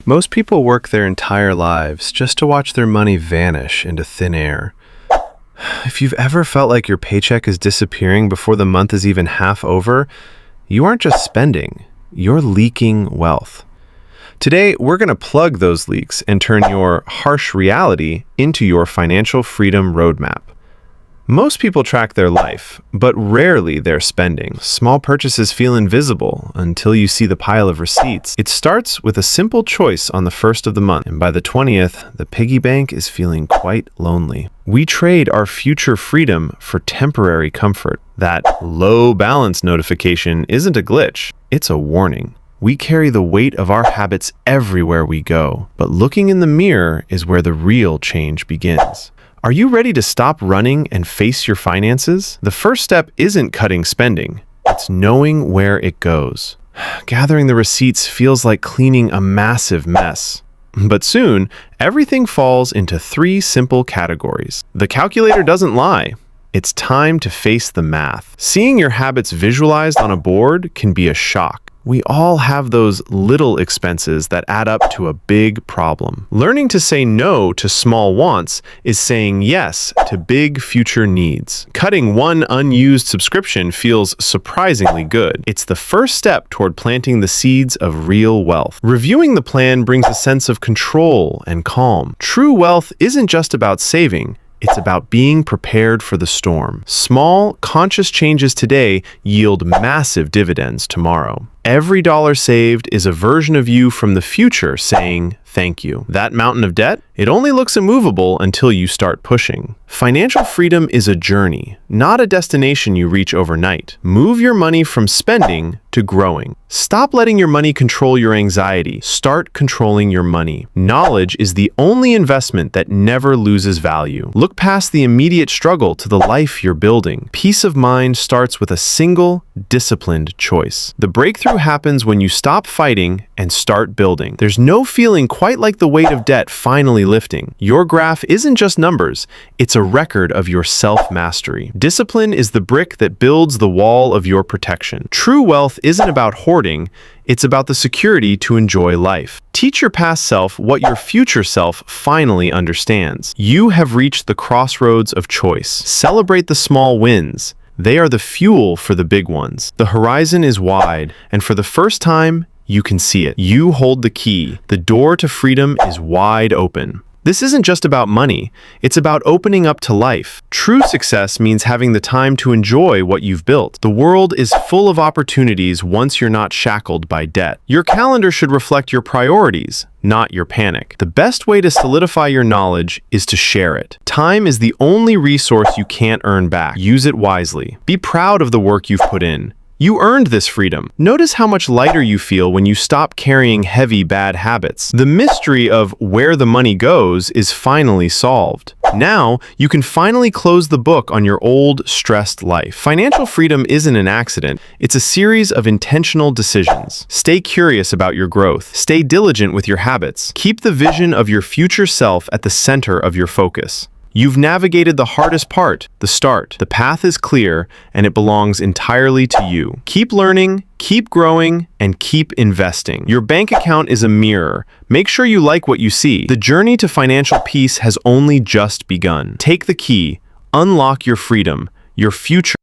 Most people work their entire lives just to watch their money vanish into thin air. If you've ever felt like your paycheck is disappearing before the month is even half over, you aren't just spending, you're leaking wealth. Today, we're going to plug those leaks and turn your harsh reality into your financial freedom roadmap. Most people track their life, but rarely their spending. Small purchases feel invisible until you see the pile of receipts. It starts with a simple choice on the 1st of the month, and by the 20th, the piggy bank is feeling quite lonely. We trade our future freedom for temporary comfort. That low balance notification isn't a glitch, it's a warning. We carry the weight of our habits everywhere we go, but looking in the mirror is where the real change begins. Are you ready to stop running and face your finances? The first step isn't cutting spending, it's knowing where it goes. Gathering the receipts feels like cleaning a massive mess. But soon, everything falls into 3 simple categories. The calculator doesn't lie. It's time to face the math. Seeing your habits visualized on a board can be a shock. We all have those little expenses that add up to a big problem. Learning to say no to small wants is saying yes to big future needs. Cutting one unused subscription feels surprisingly good. It's the first step toward planting the seeds of real wealth. Reviewing the plan brings a sense of control and calm. True wealth isn't just about saving. It's about being prepared for the storm. Small, conscious changes today yield massive dividends tomorrow. Every dollar saved is a version of you from the future saying, thank you. That mountain of debt, it only looks immovable until you start pushing. Financial freedom is a journey, not a destination you reach overnight. Move your money from spending to growing. Stop letting your money control your anxiety. Start controlling your money. Knowledge is the only investment that never loses value. Look past the immediate struggle to the life you're building. Peace of mind starts with a single, disciplined choice. The breakthrough happens when you stop fighting and start building. There's no feeling quite like the weight of debt finally lifting. Your graph isn't just numbers, it's a record of your self-mastery. Discipline is the brick that builds the wall of your protection. True wealth isn't about hoarding, it's about the security to enjoy life. Teach your past self what your future self finally understands. You have reached the crossroads of choice. Celebrate the small wins. They are the fuel for the big ones. The horizon is wide, and for the first time, you can see it. You hold the key. The door to freedom is wide open. This isn't just about money, it's about opening up to life. True success means having the time to enjoy what you've built. The world is full of opportunities once you're not shackled by debt. Your calendar should reflect your priorities, not your panic. The best way to solidify your knowledge is to share it. Time is the only resource you can't earn back. Use it wisely. Be proud of the work you've put in. You earned this freedom. Notice how much lighter you feel when you stop carrying heavy bad habits. The mystery of where the money goes is finally solved. Now, you can finally close the book on your old, stressed life. Financial freedom isn't an accident. It's a series of intentional decisions. Stay curious about your growth. Stay diligent with your habits. Keep the vision of your future self at the center of your focus. You've navigated the hardest part, the start. The path is clear, and it belongs entirely to you. Keep learning, keep growing, and keep investing. Your bank account is a mirror. Make sure you like what you see. The journey to financial peace has only just begun. Take the key, unlock your freedom, your future.